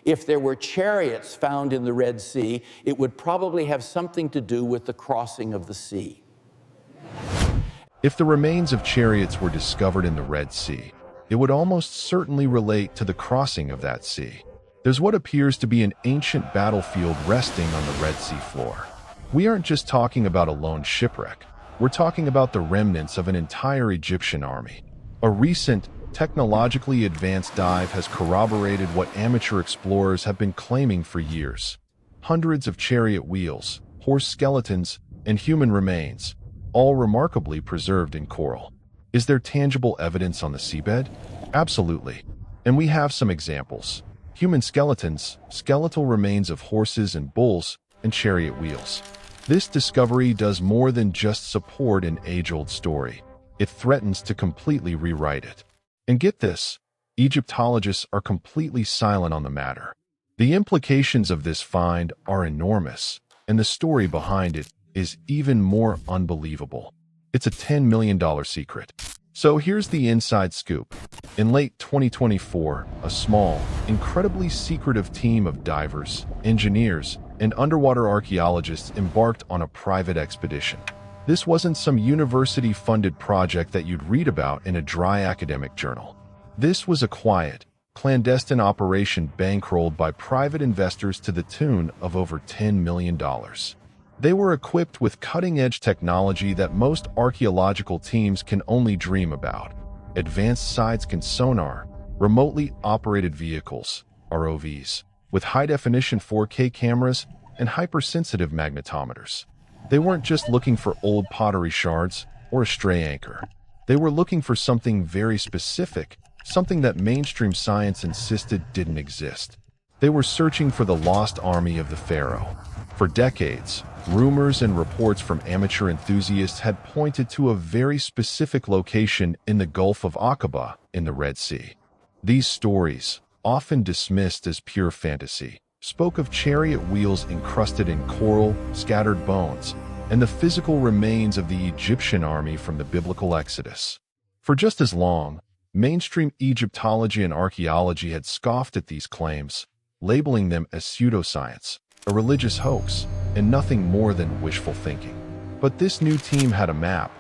If there were chariots found in the Red Sea, it would probably have something to do with the crossing of the sea. If the remains of chariots were discovered in the Red Sea, it would almost certainly relate to the crossing of that sea. There's what appears to be an ancient battlefield resting on the Red Sea floor. We aren't just talking about a lone shipwreck. We're talking about the remnants of an entire Egyptian army. A recent, technologically advanced dive has corroborated what amateur explorers have been claiming for years. Hundreds of chariot wheels, horse skeletons, and human remains, all remarkably preserved in coral. Is there tangible evidence on the seabed? Absolutely. And we have some examples. Human skeletons, skeletal remains of horses and bulls, and chariot wheels. This discovery does more than just support an age-old story. It threatens to completely rewrite it. And get this, Egyptologists are completely silent on the matter. The implications of this find are enormous, and the story behind it is even more unbelievable. It's a $10 million secret. So here's the inside scoop. In late 2024, a small, incredibly secretive team of divers, engineers, and underwater archaeologists embarked on a private expedition. This wasn't some university-funded project that you'd read about in a dry academic journal. This was a quiet, clandestine operation bankrolled by private investors to the tune of over $10 million. They were equipped with cutting-edge technology that most archaeological teams can only dream about. Advanced side-scan sonar, remotely operated vehicles, ROVs, with high-definition 4K cameras and hypersensitive magnetometers. They weren't just looking for old pottery shards or a stray anchor. They were looking for something very specific, something that mainstream science insisted didn't exist. They were searching for the lost army of the Pharaoh. For decades, rumors and reports from amateur enthusiasts had pointed to a very specific location in the Gulf of Aqaba in the Red Sea. These stories, often dismissed as pure fantasy, spoke of chariot wheels encrusted in coral, scattered bones, and the physical remains of the Egyptian army from the biblical Exodus. For just as long, mainstream Egyptology and archaeology had scoffed at these claims, labeling them as pseudoscience, a religious hoax, and nothing more than wishful thinking. But this new team had a map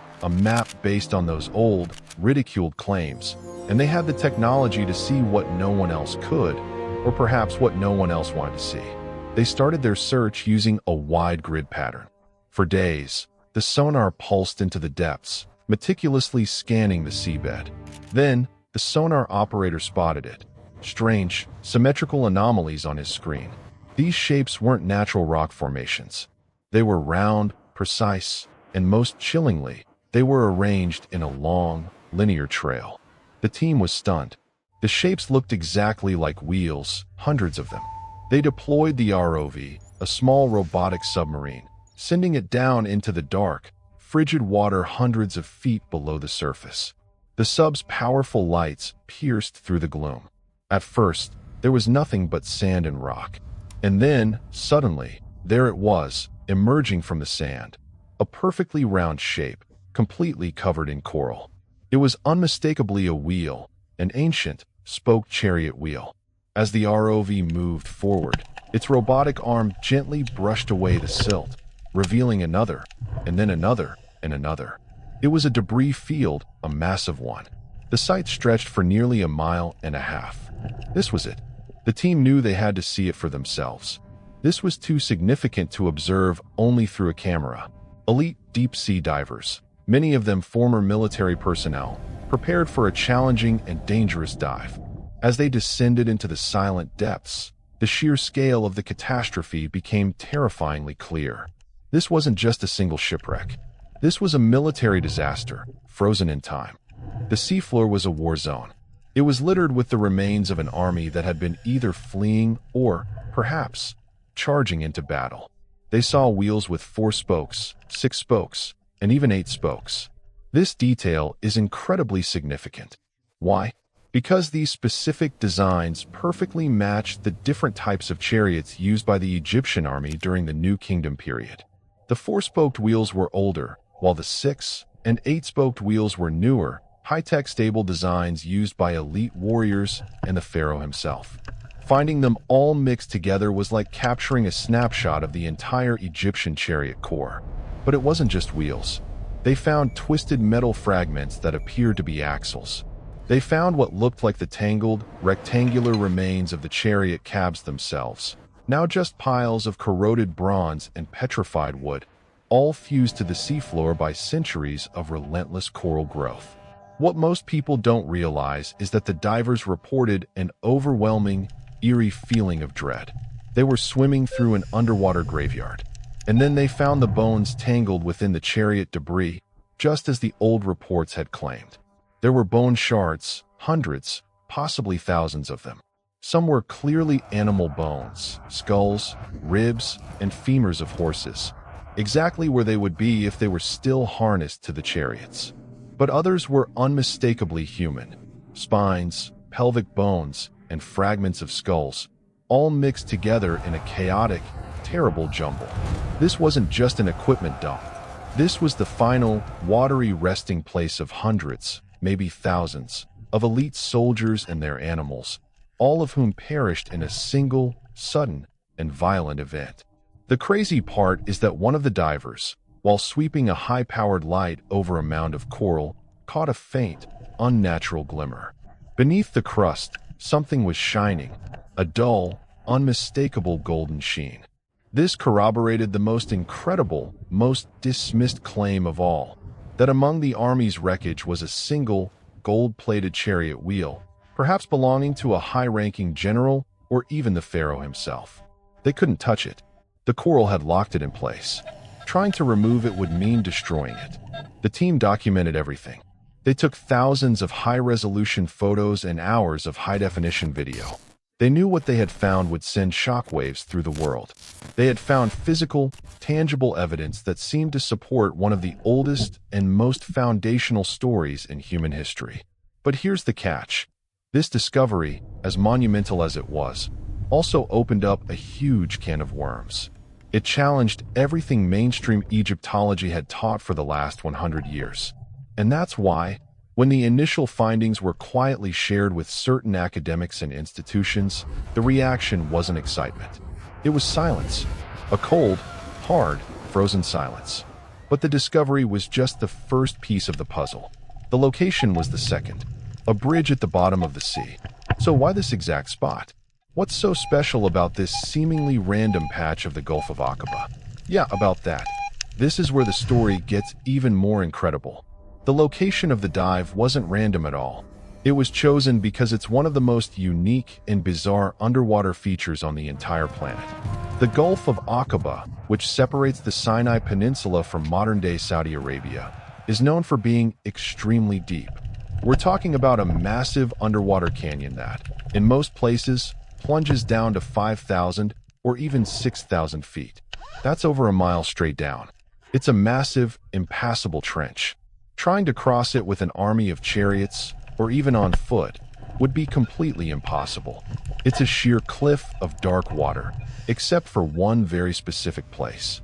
based on those old, ridiculed claims, and they had the technology to see what no one else could, or perhaps what no one else wanted to see. They started their search using a wide grid pattern. For days, the sonar pulsed into the depths, meticulously scanning the seabed. Then, the sonar operator spotted it. Strange, symmetrical anomalies on his screen. These shapes weren't natural rock formations. They were round, precise, and most chillingly, they were arranged in a long, linear trail. The team was stunned. The shapes looked exactly like wheels, hundreds of them. They deployed the ROV, a small robotic submarine, sending it down into the dark, frigid water hundreds of feet below the surface. The sub's powerful lights pierced through the gloom. At first, there was nothing but sand and rock. And then, suddenly, there it was, emerging from the sand. A perfectly round shape, completely covered in coral. It was unmistakably a wheel, an ancient, spoke chariot wheel. As the ROV moved forward, its robotic arm gently brushed away the silt, revealing another, and then another, and another. It was a debris field, a massive one. The site stretched for nearly 1.5 miles. This was it. The team knew they had to see it for themselves. This was too significant to observe only through a camera. Elite deep-sea divers, many of them former military personnel, prepared for a challenging and dangerous dive. As they descended into the silent depths, the sheer scale of the catastrophe became terrifyingly clear. This wasn't just a single shipwreck. This was a military disaster, frozen in time. The seafloor was a war zone. It was littered with the remains of an army that had been either fleeing or, perhaps, charging into battle. They saw wheels with 4 spokes, 6 spokes, and even 8 spokes. This detail is incredibly significant. Why? Because these specific designs perfectly matched the different types of chariots used by the Egyptian army during the New Kingdom period. The 4-spoked wheels were older, while the 6 and 8-spoked wheels were newer, high-tech stable designs used by elite warriors and the pharaoh himself. Finding them all mixed together was like capturing a snapshot of the entire Egyptian chariot core. But it wasn't just wheels. They found twisted metal fragments that appeared to be axles. They found what looked like the tangled, rectangular remains of the chariot cabs themselves, now just piles of corroded bronze and petrified wood, all fused to the seafloor by centuries of relentless coral growth. What most people don't realize is that the divers reported an overwhelming, eerie feeling of dread. They were swimming through an underwater graveyard, and then they found the bones tangled within the chariot debris, just as the old reports had claimed. There were bone shards, hundreds, possibly thousands of them. Some were clearly animal bones, skulls, ribs, and femurs of horses, exactly where they would be if they were still harnessed to the chariots. But others were unmistakably human. Spines, pelvic bones, and fragments of skulls, all mixed together in a chaotic, terrible jumble. This wasn't just an equipment dump. This was the final, watery resting place of hundreds, maybe thousands, of elite soldiers and their animals, all of whom perished in a single, sudden, and violent event. The crazy part is that one of the divers, while sweeping a high-powered light over a mound of coral, caught a faint, unnatural glimmer. Beneath the crust, something was shining, a dull, unmistakable golden sheen. This corroborated the most incredible, most dismissed claim of all, that among the army's wreckage was a single, gold-plated chariot wheel, perhaps belonging to a high-ranking general or even the Pharaoh himself. They couldn't touch it. The coral had locked it in place. Trying to remove it would mean destroying it. The team documented everything. They took thousands of high-resolution photos and hours of high-definition video. They knew what they had found would send shockwaves through the world. They had found physical, tangible evidence that seemed to support one of the oldest and most foundational stories in human history. But here's the catch. This discovery, as monumental as it was, also opened up a huge can of worms. It challenged everything mainstream Egyptology had taught for the last 100 years. And that's why, when the initial findings were quietly shared with certain academics and institutions, the reaction wasn't excitement. It was silence. A cold, hard, frozen silence. But the discovery was just the first piece of the puzzle. The location was the second. A bridge at the bottom of the sea. So why this exact spot? What's so special about this seemingly random patch of the Gulf of Aqaba? Yeah, about that. This is where the story gets even more incredible. The location of the dive wasn't random at all. It was chosen because it's one of the most unique and bizarre underwater features on the entire planet. The Gulf of Aqaba, which separates the Sinai Peninsula from modern-day Saudi Arabia, is known for being extremely deep. We're talking about a massive underwater canyon that, in most places, plunges down to 5,000 or even 6,000 feet. That's over a mile straight down. It's a massive, impassable trench. Trying to cross it with an army of chariots, or even on foot, would be completely impossible. It's a sheer cliff of dark water, except for one very specific place.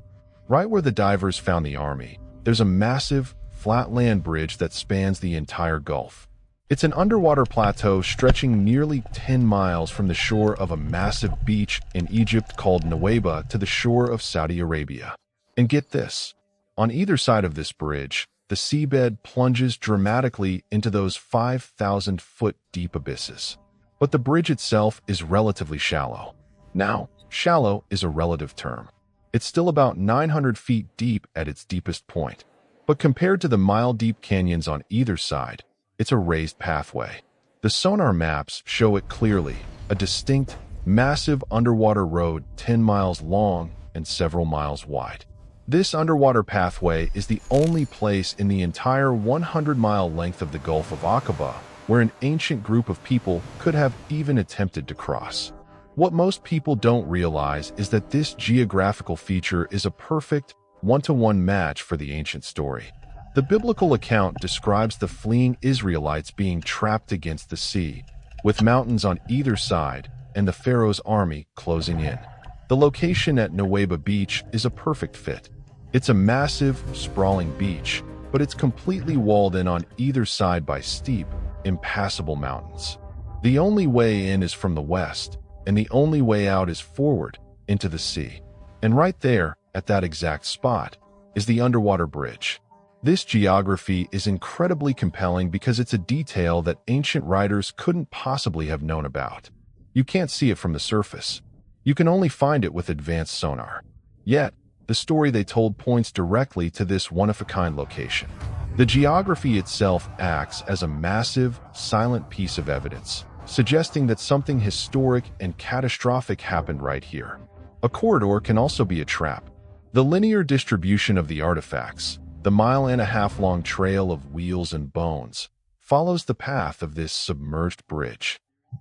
Right where the divers found the army, there's a massive, flat land bridge that spans the entire Gulf. It's an underwater plateau stretching nearly 10 miles from the shore of a massive beach in Egypt called Nuweiba to the shore of Saudi Arabia. And get this, on either side of this bridge, the seabed plunges dramatically into those 5,000-foot deep abysses. But the bridge itself is relatively shallow. Now, shallow is a relative term. It's still about 900 feet deep at its deepest point. But compared to the mile-deep canyons on either side, it's a raised pathway. The sonar maps show it clearly, a distinct, massive underwater road 10 miles long and several miles wide. This underwater pathway is the only place in the entire 100-mile length of the Gulf of Aqaba where an ancient group of people could have even attempted to cross. What most people don't realize is that this geographical feature is a perfect, one-to-one match for the ancient story. The biblical account describes the fleeing Israelites being trapped against the sea, with mountains on either side and the Pharaoh's army closing in. The location at Nuweiba Beach is a perfect fit. It's a massive, sprawling beach, but it's completely walled in on either side by steep, impassable mountains. The only way in is from the west, and the only way out is forward, into the sea. And right there, at that exact spot, is the underwater bridge. This geography is incredibly compelling because it's a detail that ancient writers couldn't possibly have known about. You can't see it from the surface. You can only find it with advanced sonar. Yet, the story they told points directly to this one-of-a-kind location. The geography itself acts as a massive, silent piece of evidence, suggesting that something historic and catastrophic happened right here. A corridor can also be a trap. The linear distribution of the artifacts, the mile-and-a-half-long trail of wheels and bones, follows the path of this submerged bridge.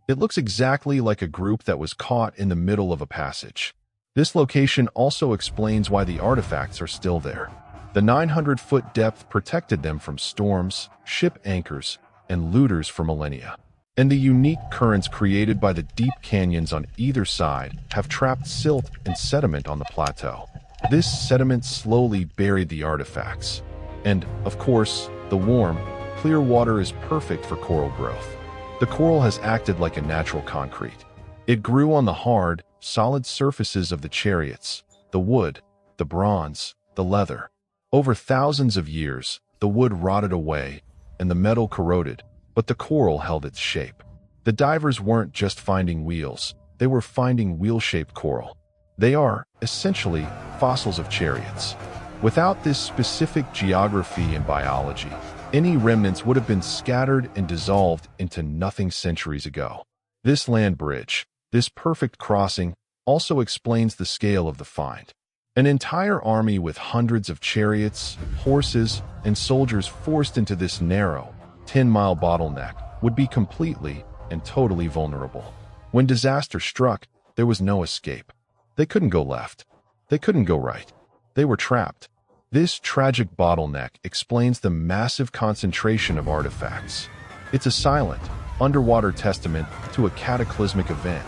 It looks exactly like a group that was caught in the middle of a passage. This location also explains why the artifacts are still there. The 900-foot depth protected them from storms, ship anchors, and looters for millennia. And the unique currents created by the deep canyons on either side have trapped silt and sediment on the plateau. This sediment slowly buried the artifacts. And, of course, the warm, clear water is perfect for coral growth. The coral has acted like a natural concrete. It grew on the hard, solid surfaces of the chariots, the wood, the bronze, the leather. Over thousands of years, the wood rotted away, and the metal corroded, but the coral held its shape. The divers weren't just finding wheels, they were finding wheel-shaped coral. They are, essentially, fossils of chariots. Without this specific geography and biology, any remnants would have been scattered and dissolved into nothing centuries ago. This land bridge, this perfect crossing, also explains the scale of the find. An entire army with hundreds of chariots, horses, and soldiers forced into this narrow, 10-mile bottleneck would be completely and totally vulnerable. When disaster struck, there was no escape. They couldn't go left. They couldn't go right. They were trapped. This tragic bottleneck explains the massive concentration of artifacts. It's a silent, underwater testament to a cataclysmic event.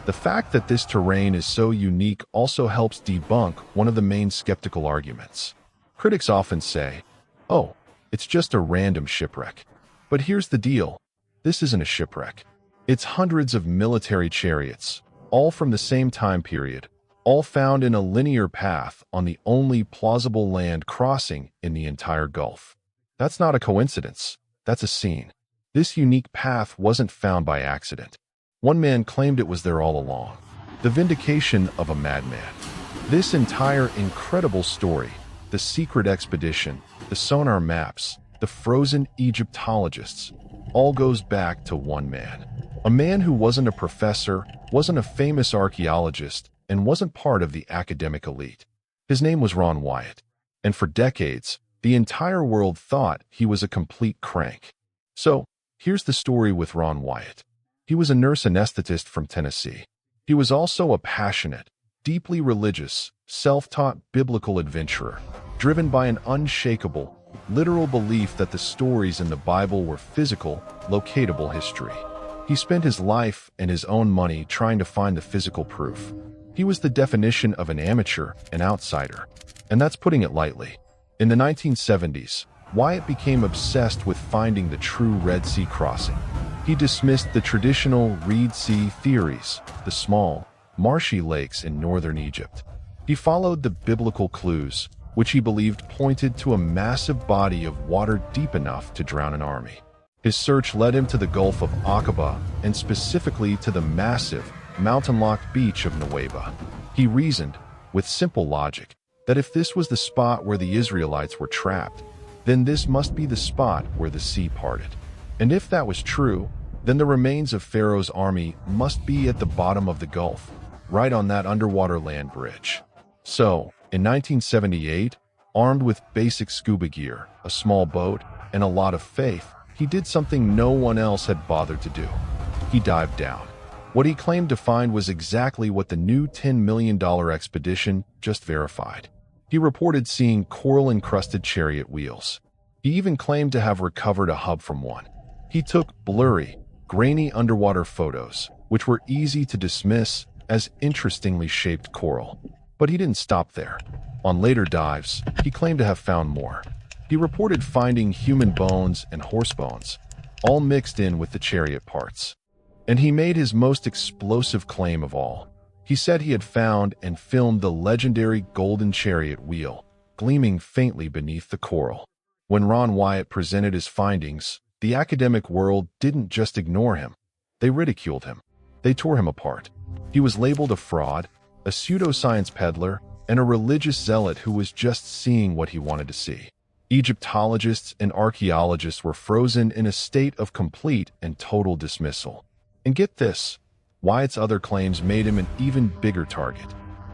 The fact that this terrain is so unique also helps debunk one of the main skeptical arguments. Critics often say, "Oh, it's just a random shipwreck." But here's the deal. This isn't a shipwreck. It's hundreds of military chariots, all from the same time period, all found in a linear path on the only plausible land crossing in the entire Gulf. That's not a coincidence. That's a scene. This unique path wasn't found by accident. One man claimed it was there all along. The vindication of a madman. This entire incredible story, the secret expedition, the sonar maps, the frozen Egyptologists, all goes back to one man. A man who wasn't a professor, wasn't a famous archaeologist, and wasn't part of the academic elite. His name was Ron Wyatt, and for decades, the entire world thought he was a complete crank. So, here's the story with Ron Wyatt. He was a nurse anesthetist from Tennessee. He was also a passionate, deeply religious, self-taught biblical adventurer, driven by an unshakable, literal belief that the stories in the Bible were physical, locatable history. He spent his life and his own money trying to find the physical proof. He was the definition of an amateur, an outsider, and that's putting it lightly. In the 1970s, Wyatt became obsessed with finding the true Red Sea crossing. He dismissed the traditional Reed Sea theories, the small, marshy lakes in northern Egypt. He followed the biblical clues, which he believed pointed to a massive body of water deep enough to drown an army. His search led him to the Gulf of Aqaba, and specifically to the massive, mountain-locked beach of Nuweiba. He reasoned, with simple logic, that if this was the spot where the Israelites were trapped, then this must be the spot where the sea parted. And if that was true, then the remains of Pharaoh's army must be at the bottom of the Gulf, right on that underwater land bridge. So, in 1978, armed with basic scuba gear, a small boat, and a lot of faith, he did something no one else had bothered to do. He dived down. What he claimed to find was exactly what the new $10 million expedition just verified. He reported seeing coral-encrusted chariot wheels. He even claimed to have recovered a hub from one. He took blurry, grainy underwater photos, which were easy to dismiss as interestingly shaped coral. But he didn't stop there. On later dives, he claimed to have found more. He reported finding human bones and horse bones, all mixed in with the chariot parts. And he made his most explosive claim of all. He said he had found and filmed the legendary golden chariot wheel, gleaming faintly beneath the coral. When Ron Wyatt presented his findings, the academic world didn't just ignore him. They ridiculed him. They tore him apart. He was labeled a fraud, a pseudoscience peddler, and a religious zealot who was just seeing what he wanted to see. Egyptologists and archaeologists were frozen in a state of complete and total dismissal. And get this, Wyatt's other claims made him an even bigger target.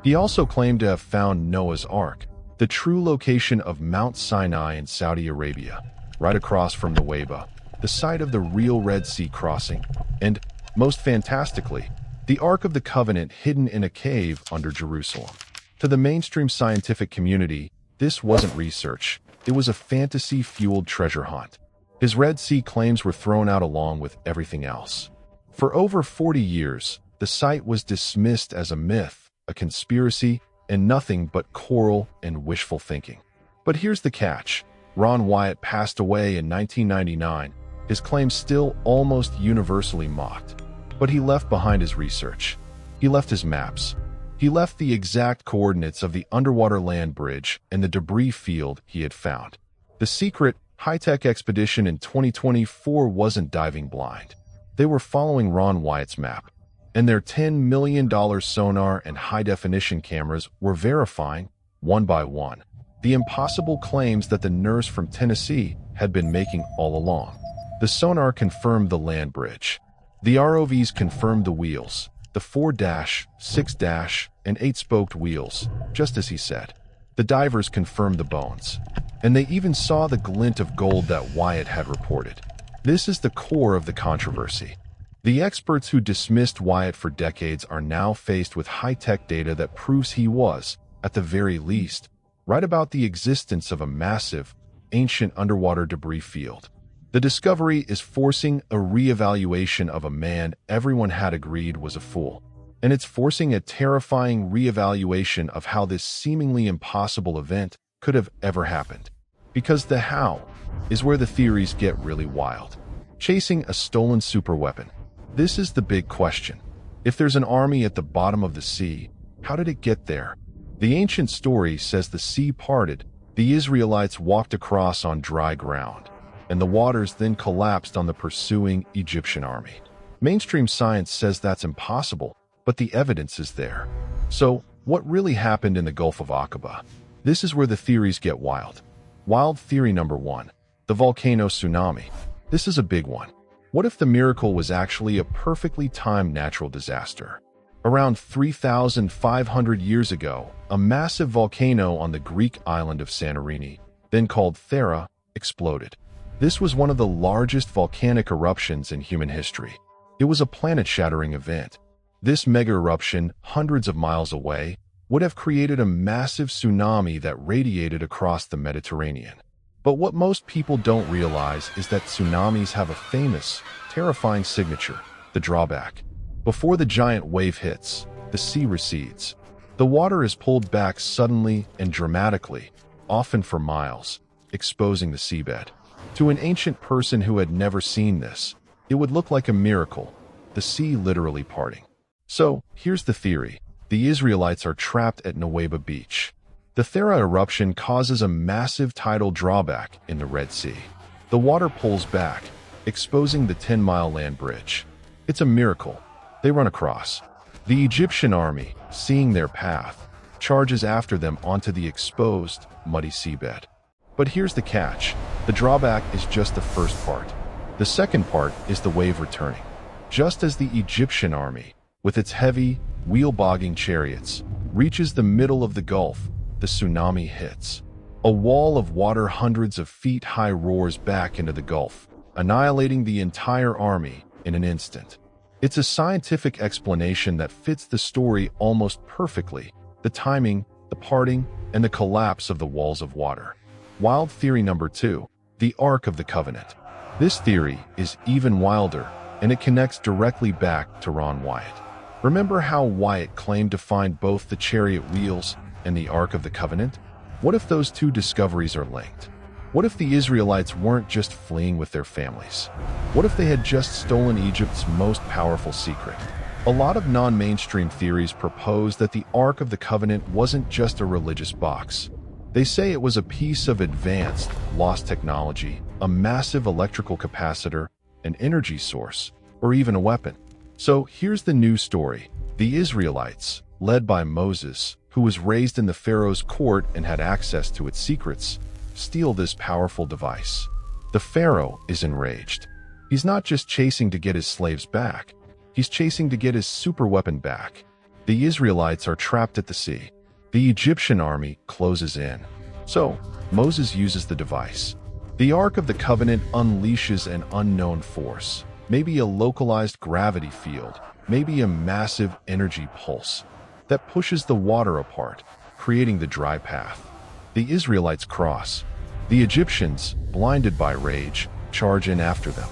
He also claimed to have found Noah's Ark, the true location of Mount Sinai in Saudi Arabia, right across from Nuweiba, the site of the real Red Sea crossing, and, most fantastically, the Ark of the Covenant hidden in a cave under Jerusalem. To the mainstream scientific community, this wasn't research. It was a fantasy-fueled treasure hunt. His Red Sea claims were thrown out along with everything else. For over 40 years, the site was dismissed as a myth, a conspiracy, and nothing but coral and wishful thinking. But here's the catch. Ron Wyatt passed away in 1999, his claims still almost universally mocked. But he left behind his research. He left his maps. He left the exact coordinates of the underwater land bridge and the debris field he had found. The secret, high-tech expedition in 2024 wasn't diving blind. They were following Ron Wyatt's map, and their $10 million sonar and high-definition cameras were verifying, one by one, the impossible claims that the nurse from Tennessee had been making all along. The sonar confirmed the land bridge. The ROVs confirmed the wheels, the 4-, 6-, and 8-spoked wheels, just as he said. The divers confirmed the bones, and they even saw the glint of gold that Wyatt had reported. This is the core of the controversy. The experts who dismissed Wyatt for decades are now faced with high-tech data that proves he was, at the very least, right about the existence of a massive, ancient underwater debris field. The discovery is forcing a re-evaluation of a man everyone had agreed was a fool. And it's forcing a terrifying re-evaluation of how this seemingly impossible event could have ever happened. Because the how is where the theories get really wild. Chasing a stolen superweapon. This is the big question. If there's an army at the bottom of the sea, how did it get there? The ancient story says the sea parted, the Israelites walked across on dry ground, and the waters then collapsed on the pursuing Egyptian army. Mainstream science says that's impossible, but the evidence is there. So, what really happened in the Gulf of Aqaba? This is where the theories get wild. Wild theory number 1, the volcano tsunami. This is a big one. What if the miracle was actually a perfectly timed natural disaster? Around 3,500 years ago, a massive volcano on the Greek island of Santorini, then called Thera, exploded. This was one of the largest volcanic eruptions in human history. It was a planet-shattering event. This mega-eruption, hundreds of miles away, would have created a massive tsunami that radiated across the Mediterranean. But what most people don't realize is that tsunamis have a famous, terrifying signature, the drawback. Before the giant wave hits, the sea recedes. The water is pulled back suddenly and dramatically, often for miles, exposing the seabed. To an ancient person who had never seen this, it would look like a miracle, the sea literally parting. So, here's the theory. The Israelites are trapped at Nuweiba Beach. The Thera eruption causes a massive tidal drawback in the Red Sea. The water pulls back, exposing the 10-mile land bridge. It's a miracle. They run across. The Egyptian army, seeing their path, charges after them onto the exposed, muddy seabed. But here's the catch. The drawback is just the first part. The second part is the wave returning. Just as the Egyptian army, with its heavy, wheel-bogging chariots, reaches the middle of the Gulf, the tsunami hits. A wall of water hundreds of feet high roars back into the Gulf, annihilating the entire army in an instant. It's a scientific explanation that fits the story almost perfectly, the timing, the parting, and the collapse of the walls of water. Wild theory number 2, the Ark of the Covenant. This theory is even wilder, and it connects directly back to Ron Wyatt. Remember how Wyatt claimed to find both the chariot wheels and the Ark of the Covenant? What if those two discoveries are linked? What if the Israelites weren't just fleeing with their families? What if they had just stolen Egypt's most powerful secret? A lot of non-mainstream theories propose that the Ark of the Covenant wasn't just a religious box. They say it was a piece of advanced, lost technology, a massive electrical capacitor, an energy source, or even a weapon. So here's the new story. The Israelites, led by Moses, who was raised in the Pharaoh's court and had access to its secrets, steal this powerful device. The Pharaoh is enraged. He's not just chasing to get his slaves back, he's chasing to get his superweapon back. The Israelites are trapped at the sea. The Egyptian army closes in. So, Moses uses the device. The Ark of the Covenant unleashes an unknown force, maybe a localized gravity field, maybe a massive energy pulse, that pushes the water apart, creating the dry path. The Israelites cross. The Egyptians, blinded by rage, charge in after them.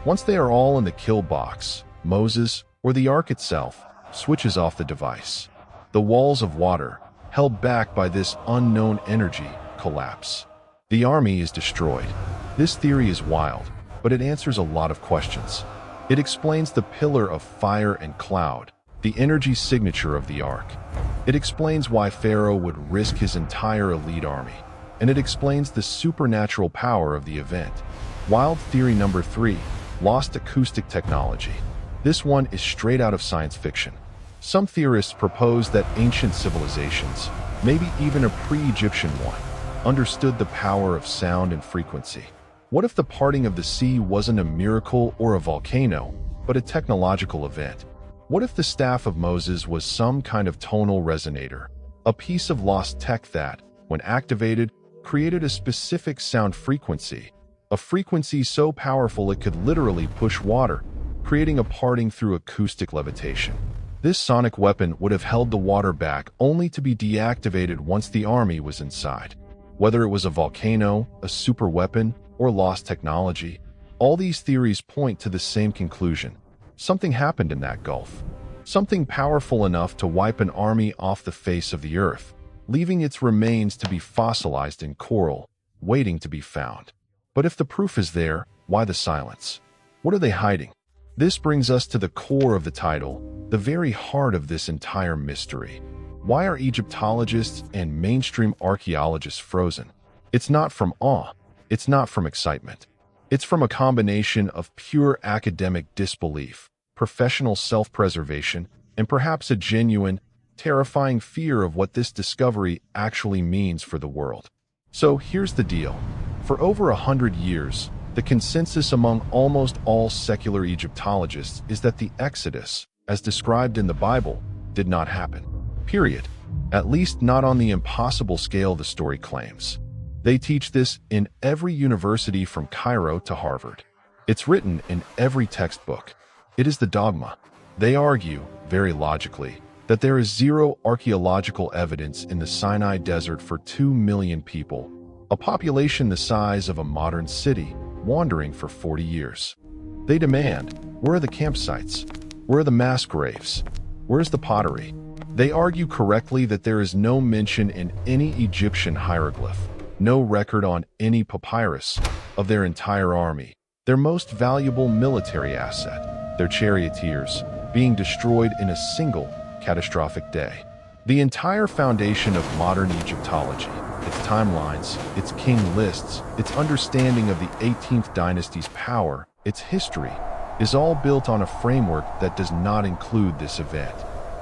Once they are all in the kill box, Moses, or the Ark itself, switches off the device. The walls of water, held back by this unknown energy, collapse. The army is destroyed. This theory is wild, but it answers a lot of questions. It explains the pillar of fire and cloud, the energy signature of the Ark. It explains why Pharaoh would risk his entire elite army. And it explains the supernatural power of the event. Wild theory number 3, lost acoustic technology. This one is straight out of science fiction. Some theorists propose that ancient civilizations, maybe even a pre-Egyptian one, understood the power of sound and frequency. What if the parting of the sea wasn't a miracle or a volcano, but a technological event? What if the staff of Moses was some kind of tonal resonator, a piece of lost tech that, when activated, created a specific sound frequency, a frequency so powerful it could literally push water, creating a parting through acoustic levitation? This sonic weapon would have held the water back only to be deactivated once the army was inside. Whether it was a volcano, a super weapon, or lost technology, all these theories point to the same conclusion. Something happened in that gulf. Something powerful enough to wipe an army off the face of the earth, leaving its remains to be fossilized in coral, waiting to be found. But if the proof is there, why the silence? What are they hiding? This brings us to the core of the title, the very heart of this entire mystery. Why are Egyptologists and mainstream archaeologists frozen? It's not from awe. It's not from excitement. It's from a combination of pure academic disbelief, professional self-preservation, and perhaps a genuine, terrifying fear of what this discovery actually means for the world. So here's the deal. For over 100 years, the consensus among almost all secular Egyptologists is that the Exodus, as described in the Bible, did not happen. Period. At least not on the impossible scale the story claims. They teach this in every university from Cairo to Harvard. It's written in every textbook. It is the dogma. They argue, very logically, that there is zero archaeological evidence in the Sinai Desert for 2 million people, a population the size of a modern city, wandering for 40 years. They demand, where are the campsites? Where are the mass graves? Where's the pottery? They argue correctly that there is no mention in any Egyptian hieroglyph, no record on any papyrus, of their entire army, their most valuable military asset, their charioteers, being destroyed in a single, catastrophic day. The entire foundation of modern Egyptology, its timelines, its king lists, its understanding of the 18th dynasty's power, its history, is all built on a framework that does not include this event.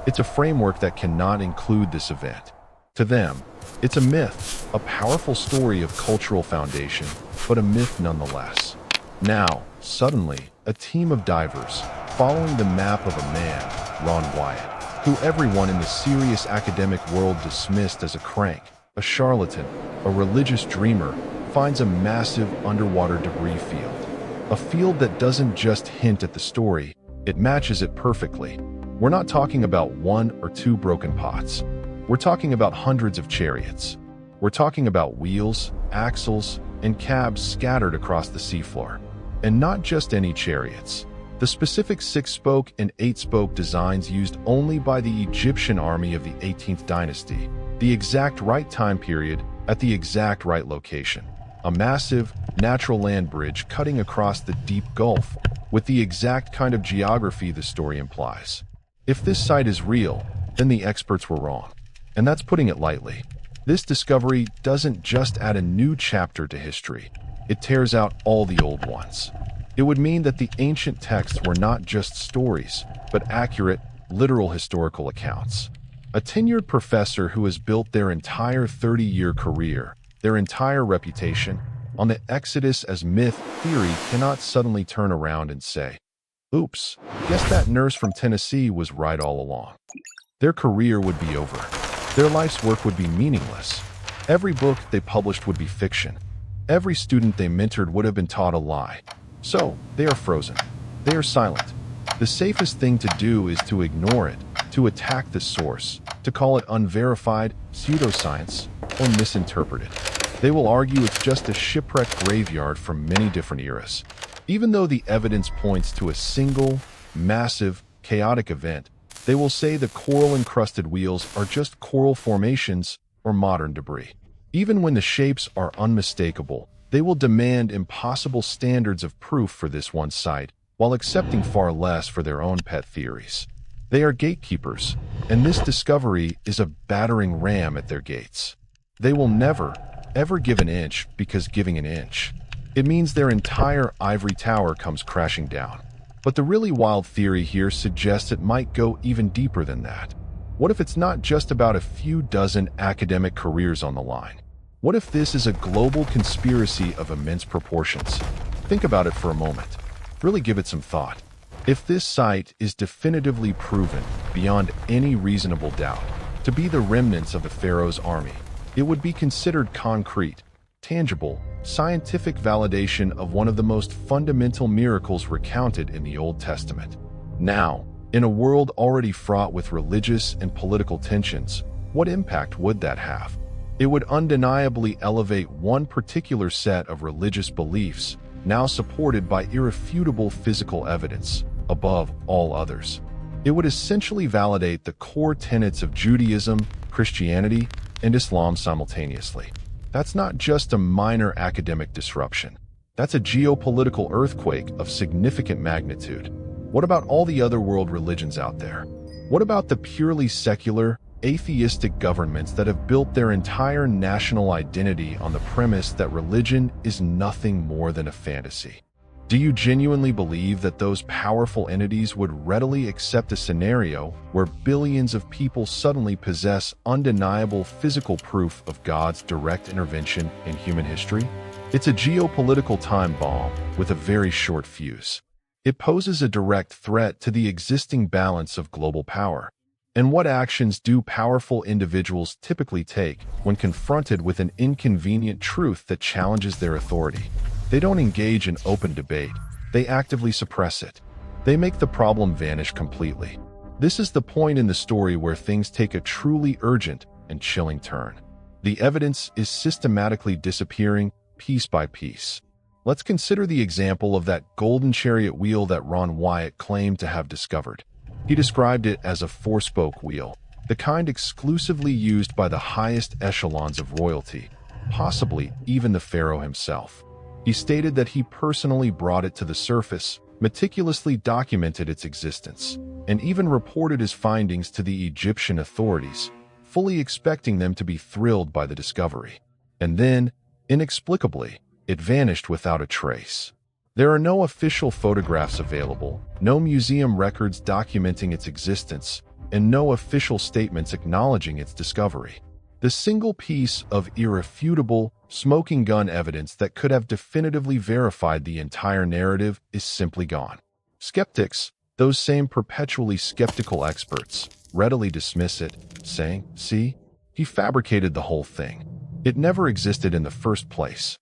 It's a framework that cannot include this event. To them, it's a myth, a powerful story of cultural foundation, but a myth nonetheless. Now, suddenly, a team of divers, following the map of a man, Ron Wyatt, who everyone in the serious academic world dismissed as a crank, a charlatan, a religious dreamer, finds a massive underwater debris field. A field that doesn't just hint at the story, it matches it perfectly. We're not talking about 1 or 2 broken pots. We're talking about hundreds of chariots. We're talking about wheels, axles, and cabs scattered across the seafloor. And not just any chariots. The specific 6-spoke and 8-spoke designs used only by the Egyptian army of the 18th dynasty, the exact right time period, at the exact right location. a massive, natural land bridge cutting across the deep gulf, with the exact kind of geography the story implies. If this site is real, then the experts were wrong. And that's putting it lightly. This discovery doesn't just add a new chapter to history, it tears out all the old ones. It would mean that the ancient texts were not just stories, but accurate, literal historical accounts. A tenured professor who has built their entire 30-year career, their entire reputation, on the Exodus as myth theory cannot suddenly turn around and say, "Oops, guess that nurse from Tennessee was right all along." Their career would be over. Their life's work would be meaningless. Every book they published would be fiction. Every student they mentored would have been taught a lie. So, they are frozen. They are silent. The safest thing to do is to ignore it, to attack the source, to call it unverified, pseudoscience, or misinterpret it. They will argue it's just a shipwreck graveyard from many different eras. Even though the evidence points to a single, massive, chaotic event, they will say the coral-encrusted wheels are just coral formations or modern debris. Even when the shapes are unmistakable, they will demand impossible standards of proof for this one site, while accepting far less for their own pet theories. They are gatekeepers, and this discovery is a battering ram at their gates. They will never, ever give an inch because giving an inch, it means their entire ivory tower comes crashing down. But the really wild theory here suggests it might go even deeper than that. What if it's not just about a few dozen academic careers on the line? What if this is a global conspiracy of immense proportions? Think about it for a moment. Really give it some thought. If this site is definitively proven, beyond any reasonable doubt, to be the remnants of the Pharaoh's army, it would be considered concrete, tangible, scientific validation of one of the most fundamental miracles recounted in the Old Testament. Now, in a world already fraught with religious and political tensions, what impact would that have? It would undeniably elevate one particular set of religious beliefs, now supported by irrefutable physical evidence, above all others. It would essentially validate the core tenets of Judaism, Christianity, and Islam simultaneously. That's not just a minor academic disruption. That's a geopolitical earthquake of significant magnitude. What about all the other world religions out there? What about the purely secular, atheistic governments that have built their entire national identity on the premise that religion is nothing more than a fantasy? Do you genuinely believe that those powerful entities would readily accept a scenario where billions of people suddenly possess undeniable physical proof of God's direct intervention in human history? It's a geopolitical time bomb with a very short fuse. It poses a direct threat to the existing balance of global power. And what actions do powerful individuals typically take when confronted with an inconvenient truth that challenges their authority? They don't engage in open debate. They actively suppress it. They make the problem vanish completely. This is the point in the story where things take a truly urgent and chilling turn. The evidence is systematically disappearing piece by piece. Let's consider the example of that golden chariot wheel that Ron Wyatt claimed to have discovered. He described it as a four-spoke wheel, the kind exclusively used by the highest echelons of royalty, possibly even the Pharaoh himself. He stated that he personally brought it to the surface, meticulously documented its existence, and even reported his findings to the Egyptian authorities, fully expecting them to be thrilled by the discovery. And then, inexplicably, it vanished without a trace. There are no official photographs available, no museum records documenting its existence, and no official statements acknowledging its discovery. The single piece of irrefutable, smoking gun evidence that could have definitively verified the entire narrative is simply gone. Skeptics, those same perpetually skeptical experts, readily dismiss it, saying, "See, he fabricated the whole thing. It never existed in the first place."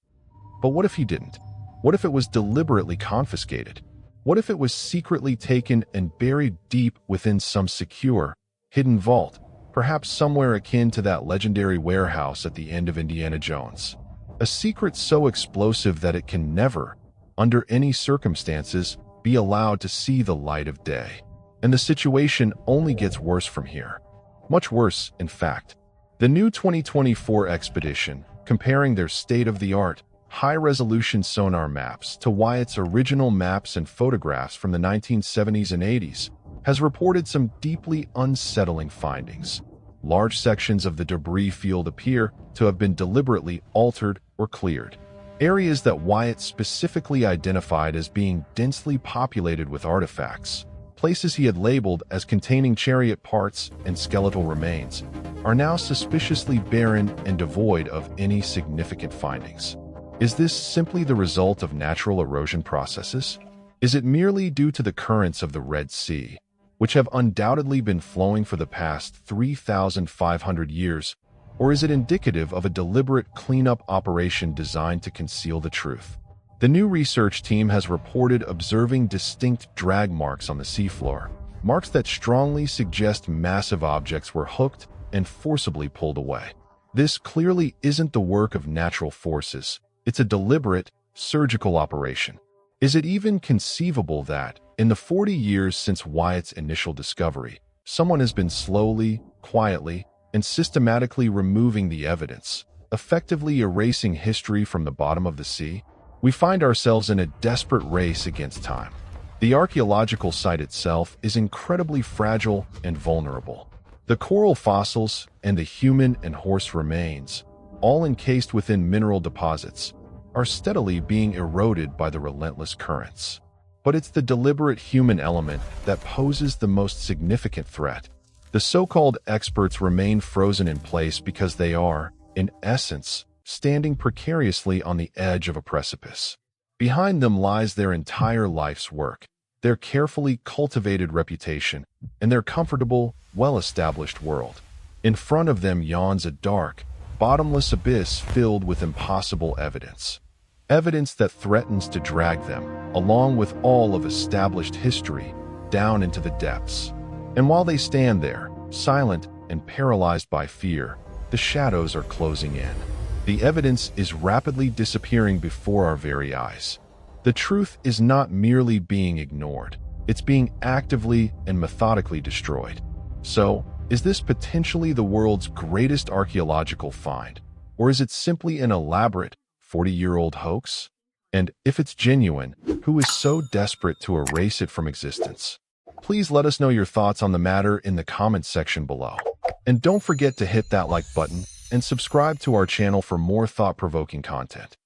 But what if he didn't? What if it was deliberately confiscated? What if it was secretly taken and buried deep within some secure, hidden vault, perhaps somewhere akin to that legendary warehouse at the end of Indiana Jones? A secret so explosive that it can never, under any circumstances, be allowed to see the light of day. And the situation only gets worse from here. Much worse, in fact. The new 2024 expedition, comparing their state-of-the-art, high-resolution sonar maps to Wyatt's original maps and photographs from the 1970s and 80s, has reported some deeply unsettling findings. Large sections of the debris field appear to have been deliberately altered or cleared. Areas that Wyatt specifically identified as being densely populated with artifacts, places he had labeled as containing chariot parts and skeletal remains, are now suspiciously barren and devoid of any significant findings. Is this simply the result of natural erosion processes? Is it merely due to the currents of the Red Sea, which have undoubtedly been flowing for the past 3,500 years, or is it indicative of a deliberate cleanup operation designed to conceal the truth? The new research team has reported observing distinct drag marks on the seafloor, marks that strongly suggest massive objects were hooked and forcibly pulled away. This clearly isn't the work of natural forces. It's a deliberate, surgical operation. Is it even conceivable that, in the 40 years since Wyatt's initial discovery, someone has been slowly, quietly, and systematically removing the evidence, effectively erasing history from the bottom of the sea? We find ourselves in a desperate race against time. The archaeological site itself is incredibly fragile and vulnerable. The coral fossils and the human and horse remains, all encased within mineral deposits, are steadily being eroded by the relentless currents. But it's the deliberate human element that poses the most significant threat. The so-called experts remain frozen in place because they are, in essence, standing precariously on the edge of a precipice. Behind them lies their entire life's work, their carefully cultivated reputation, and their comfortable, well-established world. In front of them yawns a dark, bottomless abyss filled with impossible evidence. Evidence that threatens to drag them, along with all of established history, down into the depths. And while they stand there, silent and paralyzed by fear, the shadows are closing in. The evidence is rapidly disappearing before our very eyes. The truth is not merely being ignored, it's being actively and methodically destroyed. So, is this potentially the world's greatest archaeological find, or is it simply an elaborate, 40-year-old hoax? And if it's genuine, who is so desperate to erase it from existence? Please let us know your thoughts on the matter in the comments section below. And don't forget to hit that like button and subscribe to our channel for more thought-provoking content.